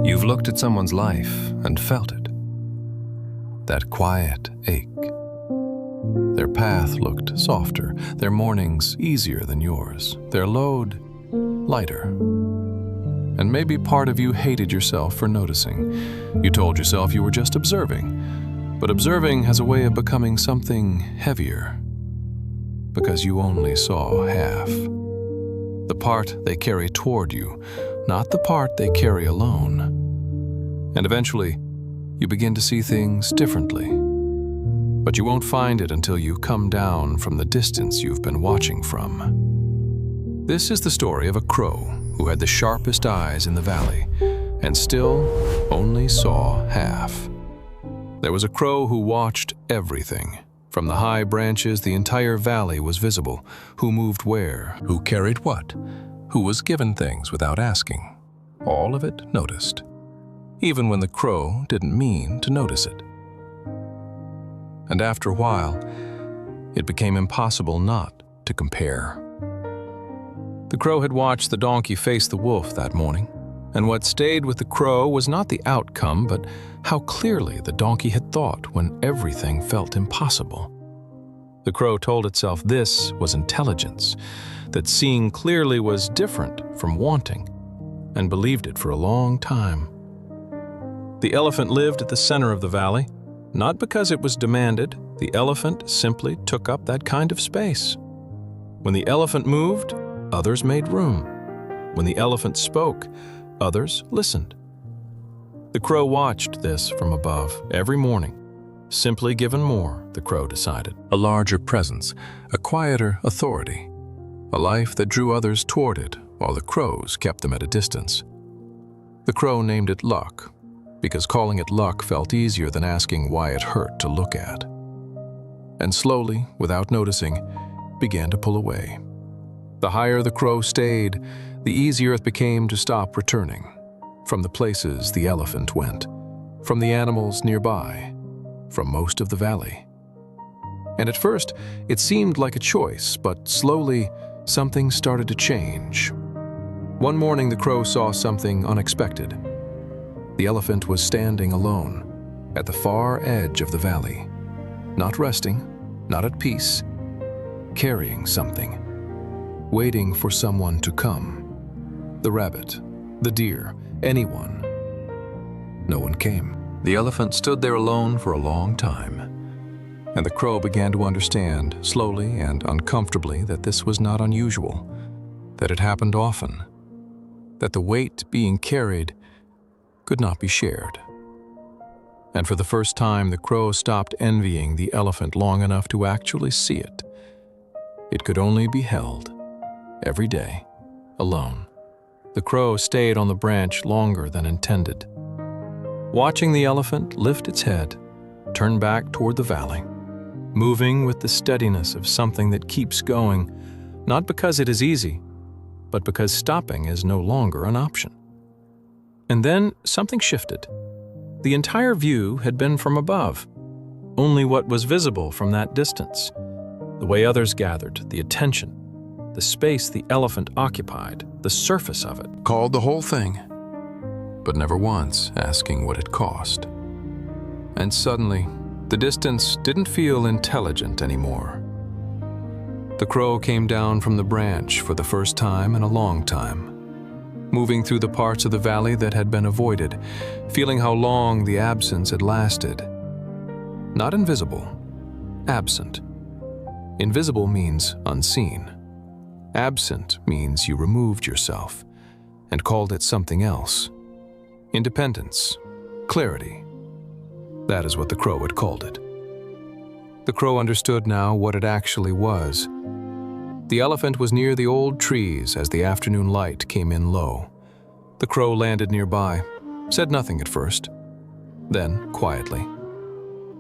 You've looked at someone's life and felt it. That quiet ache. Their path looked softer, their mornings easier than yours, their load lighter. And maybe part of you hated yourself for noticing. You told yourself you were just observing, but observing has a way of becoming something heavier because you only saw half. The part they carry toward you, not the part they carry alone. And eventually, you begin to see things differently. But you won't find it until you come down from the distance you've been watching from. This is the story of a crow who had the sharpest eyes in the valley and still only saw half. There was a crow who watched everything. From the high branches, the entire valley was visible. Who moved where, who carried what, who was given things without asking. All of it noticed, even when the crow didn't mean to notice it. And after a while, it became impossible not to compare. The crow had watched the donkey face the wolf that morning, and what stayed with the crow was not the outcome, but how clearly the donkey had thought when everything felt impossible. The crow told itself this was intelligence, that seeing clearly was different from wanting, and believed it for a long time. The elephant lived at the center of the valley, not because it was demanded. The elephant simply took up that kind of space. When the elephant moved, others made room. When the elephant spoke, others listened. The crow watched this from above every morning. Simply given more, the crow decided. A larger presence, a quieter authority, a life that drew others toward it while the crows kept them at a distance. The crow named it luck, because calling it luck felt easier than asking why it hurt to look at. And slowly, without noticing, began to pull away. The higher the crow stayed, the easier it became to stop returning, from the places the elephant went, from the animals nearby, from most of the valley. And at first, it seemed like a choice, but slowly, something started to change. One morning, the crow saw something unexpected. The elephant was standing alone, at the far edge of the valley, not resting, not at peace, carrying something, waiting for someone to come. The rabbit, the deer, anyone. No one came. The elephant stood there alone for a long time, and the crow began to understand, slowly and uncomfortably, that this was not unusual, that it happened often, that the weight being carried could not be shared. And for the first time, the crow stopped envying the elephant long enough to actually see it. It could only be held, every day, alone. The crow stayed on the branch longer than intended, watching the elephant lift its head, turn back toward the valley, moving with the steadiness of something that keeps going, not because it is easy, but because stopping is no longer an option. And then something shifted. The entire view had been from above, only what was visible from that distance, the way others gathered, the attention, the space the elephant occupied, the surface of it. Called the whole thing, but never once asking what it cost. And suddenly, the distance didn't feel intelligent anymore. The crow came down from the branch for the first time in a long time, moving through the parts of the valley that had been avoided, feeling how long the absence had lasted. Not invisible, absent. Invisible means unseen. Absent means you removed yourself and called it something else. Independence, clarity. That is what the crow had called it. The crow understood now what it actually was. The elephant was near the old trees as the afternoon light came in low. The crow landed nearby, said nothing at first. Then, quietly,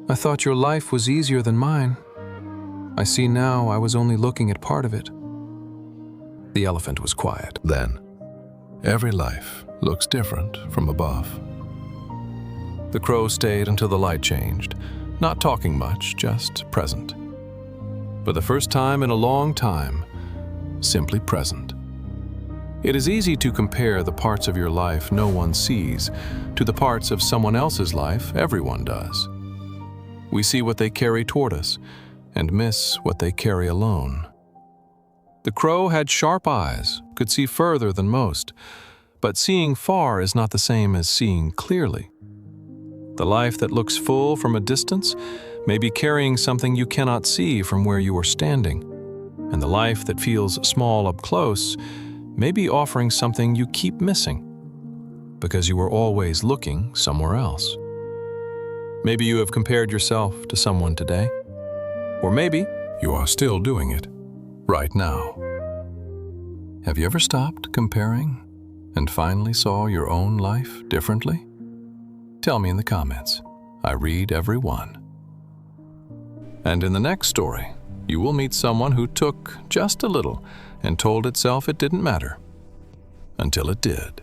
"I thought your life was easier than mine. I see now I was only looking at part of it." The elephant was quiet. Then, "Every life looks different from above." The crow stayed until the light changed, not talking much, just present. For the first time in a long time, simply present. It is easy to compare the parts of your life no one sees to the parts of someone else's life everyone does. We see what they carry toward us and miss what they carry alone. The crow had sharp eyes, could see further than most, but seeing far is not the same as seeing clearly. The life that looks full from a distance may be carrying something you cannot see from where you are standing, and the life that feels small up close may be offering something you keep missing because you are always looking somewhere else. Maybe you have compared yourself to someone today, or maybe you are still doing it right now. Have you ever stopped comparing and finally saw your own life differently? Tell me in the comments. I read every one. And in the next story, you will meet someone who took just a little and told itself it didn't matter until it did.